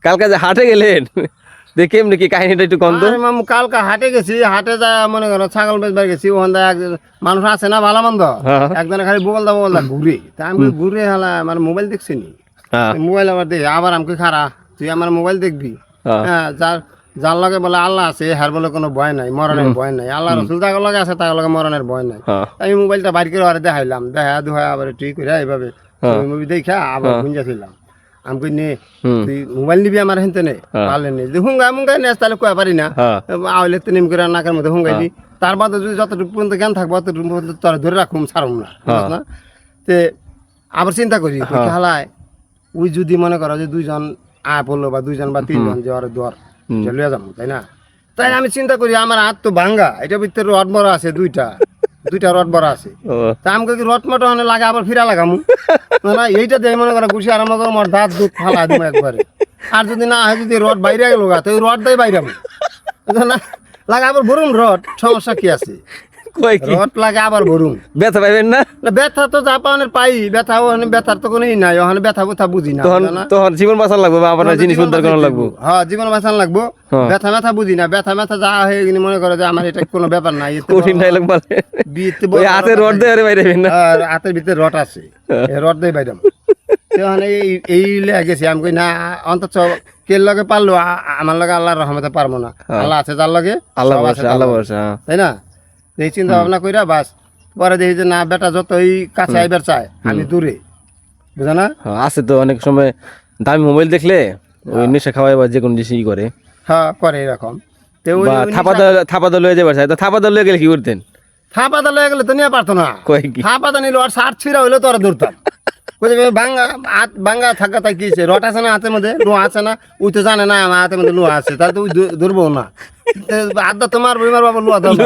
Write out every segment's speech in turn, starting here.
কালকে যে হাটে গেলেন দেখে এমনি কি কাহিনীটা একটু কম তো। আরে মামু কালকে হাটে গেছি, হাটে যা মনে করো ছাগল বেচবার গেছি, ওখান মানুষ আছে না ভালো মন্দ, হ্যাঁ। একজনে খালি বলদা ঘুরে, তা আমি ঘুরে হালা আমার মোবাইল দেখছি নি, হ্যাঁ মোবাইল আবার দেখি, আবার আমাকে খারা তুই আমার মোবাইল দেখবি, হ্যাঁ। হ্যাঁ যার যার লগে বলে আল্লাহ আছে হার বলে কোনো ভয় নাই, মরণের ভয় নাই, আল্লাহ রসুল তার লগে আছে তার লগে মরণের ভয় নাই। হ্যাঁ। আমি মোবাইলটা বাইর করে আরে দেখাইলাম, দেখা দুহা আবার ঠিক করে এইভাবে মুভি দেখা আবার গুঞ্জাছিলাম। আমি কই নে তুই মোবাইল নিবি আমার হেনতে নে, পারলে নে যদি হুঙ্গা মুঙ্গাই নেস তাহলে কয়া পারি না, আইলে তো নিম করে নাকের মধ্যে হুঙ্গাই দি, তার বাদে যদি যতটুকু পর্যন্ত জ্ঞান থাকবো ততটুকু পর্যন্ত তোরা ধরে রাখুম ছাড়ুম না। তে আবার চিন্তা করি হালায় ওই যদি মনে করো যে দুইজন পড়লো বা দুইজন বা তিনজন যে ওর দর লিয়ে যাবো, তাই না? তাই আমি চিন্তা করি আমার হাত তো ভাঙ্গা, এটা ভিতরে রড বড় আছে দুইটা রড বড় আছে, তা আমাকে কি রড মোটা হলে লাগে আবার ফিরা লাগামু না, এইটা দিয়ে মনে করো ঘুষি আরম্ভ করো আমার দাঁত দুধ ফালা দিব একবারে, আর যদি না হয় যদি রড বাইরে গেল তো ওই রড দিয়ে বাইরে না লাগে আবার ভরুন রড, সমস্যা কি আছে? রড লাগে আবার ভরুন, ব্যথা পাইবেন না? ব্যথা তো জাপানের পাই, ব্যথা ওখানে ব্যথার তো কোনো নাই, ওখানে ব্যথা ব্যথা বুঝি না, তখন জীবন বাঁচান লাগবে বা আপনার জিনিস উদ্ধার করা লাগবে। হ্যাঁ জীবন বাঁচান লাগবো, ব্যথা ব্যথা বুঝি না, ব্যথা ব্যথা যা হয়ে গেলে মনে করো যে আমার এটা কোনো ব্যাপার নাই, কঠিন ডায়লগ বলে হাতের রড দিয়ে আরে বাইরে না, হাতের ভিতরে রড আছে, রড দিয়ে বাইরে ওখানে এই গেছি। আমি কই না অন্তত কে লগে পারলো, আমার লগে আল্লাহর রহমতে পারবো না, আল্লাহ আছে যার লগে আল্লাহ ভরসা, তাই না? এই চিন্তা ভাবনা কইরা বাস পরে দেখি যে না বেটা যতই কাছে আইবার চায় আমি দূরে, বুঝা না? আছে তো অনেক সময় দামি মোবাইল দেখলে ওই নেশা খাওয়াই বা যে কোনো জিনিসই করে, হ্যাঁ করে এরকম। থাপা দল লয়ে যাবার চাই, তো থাপা দল লয়ে গেলে কি করতেন? থাপা দল লয়ে গেলে তো নিয়ে পারতো না, থাপা দা নিল আর শার্ট ছিঁড়া হইলে তো আর ধরতাম, বাঙ্গা থাকা তাই কি রট আছে না হাতের মধ্যে, লোহা আছে না, ওই তো জানে না আমার হাতের মধ্যে লোহা আছে, তাহলে তো ওই ধরবো না, আড্ডা তোমার বইমার বাবা লোহা ধরবো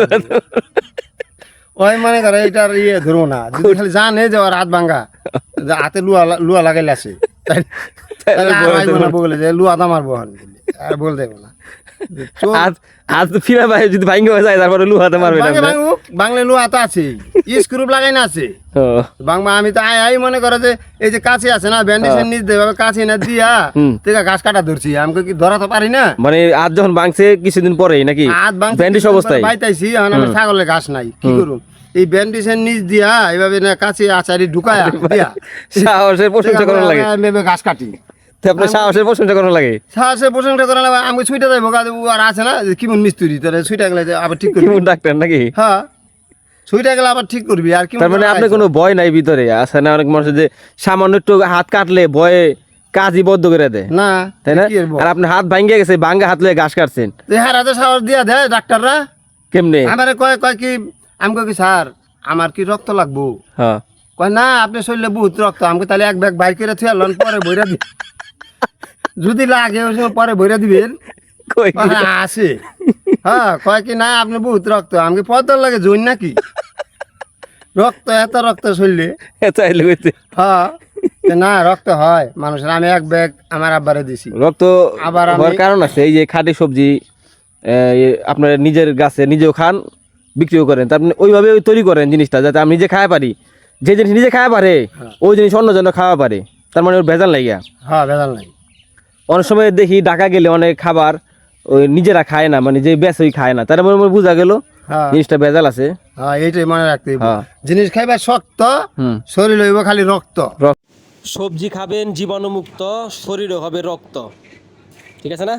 ওই মনে করে এইটার ধরবো না, যদি খালি জানে যে ওর হাত ভাঙ্গা হাতে লুয়া লাগাইলে আছে বলে যে লুয়া দামার বহন আর বল দেবো না, যদি ভাঙ্গা হয়ে যায় তারপরে লুহাতে মারবে না, বাংলা লুহা তো আছে, স্ক্রু লাগাই না আছে বাংলা। আমি তো আই মনে করো যে এই যে কাছে আছে না ব্যান্ডেজের নিচ দিয়ে কাছে না দিয়া থেকে ঘাস কাটা ধরছি, আমি কি ধরা তো পারি না, মানে আজ যখন ভাঙছে কিছুদিন পরেই নাকি ব্যান্ডেজ অবস্থায় বাইতাইছি, এখন আমার ছাগলের ঘাস নাই, কি করুম এই ব্যান্ডেজের নিচ দিয়া এইভাবে না কাছে আচারি ঢুকায় দিয়া সাহসের প্রশংসা করা লাগে, ঘাস কাটি আপনার সাহসের প্রশংসা করা লাগে, সাহসের প্রশংসা করা লাগে। আমি ছুইটা যাইবো আর আছে না কিমন মিস্ত্রি তাহলে ছুইটা গেলে আবার ঠিক করবি, ডাক্তার নাকি? হ্যাঁ ছুইটা গেলে আবার ঠিক করবি, আর কি মানে আপনি কোনো ভয় নাই ভিতরে? আছে না অনেক মানুষ যে সামান্য একটু হাত কাটলে ভয়ে কাজই বদ্ধ করে দেয় না, তাই না? আর আপনি হাত ভাঙ্গে গেছে, ভাঙ্গা হাত লয়ে ঘাস কাটছেন, হাতে সাহস দিয়া দেয় ডাক্তাররা কেমনে? আমার কয় কয় কি আমি কই কি স্যার আমার কি রক্ত লাগবো? হ্যাঁ কয় না আপনি শরীরে বহুত রক্ত, আমাকে তাহলে এক ব্যাগ বাইর করে থুয়ে লন পরে বইরা দি যদি লাগে ওই সময় পরে বইরা দিবেন আছে। হ্যাঁ কয় কি না আপনি বহুত রক্ত, আমাকে পদ্মার লাগে জৈন নাকি রক্ত এত রক্ত শরীরে চাইলে হ্যাঁ না রক্ত হয় মানুষের। আমি এক ব্যাগ আমার আব্বারে দিছি রক্ত আবার হওয়ার কারণ আছে, এই যে খাঁটি সবজি আপনার নিজের গাছে নিজেও খান বিক্রিও করেন, তার ওইভাবে তৈরি করেন জিনিসটা যাতে আমি নিজে খাওয়া পারি, যে জিনিস নিজে খাওয়া পারে ওই জিনিস অন্যজন খাওয়া পারে, তার মানে ওর ভেজাল নাই। হ্যাঁ ভেজাল নাই। অনেক সময় দেখি ঢাকা গেলে অনেক খাবার ওই নিজেরা খায় না, মানে যে বেশ ওই খায় না, তার মানে বোঝা গেল জিনিসটা ভেজাল আছে। হ্যাঁ এইটাই মনে রাখতে হবে, জিনিস খাইবা শক্ত শরীর হইব খালি রক্ত। সবজি খাবেন জীবাণুমুক্ত, শরীরও হবে রক্ত, ঠিক আছে না?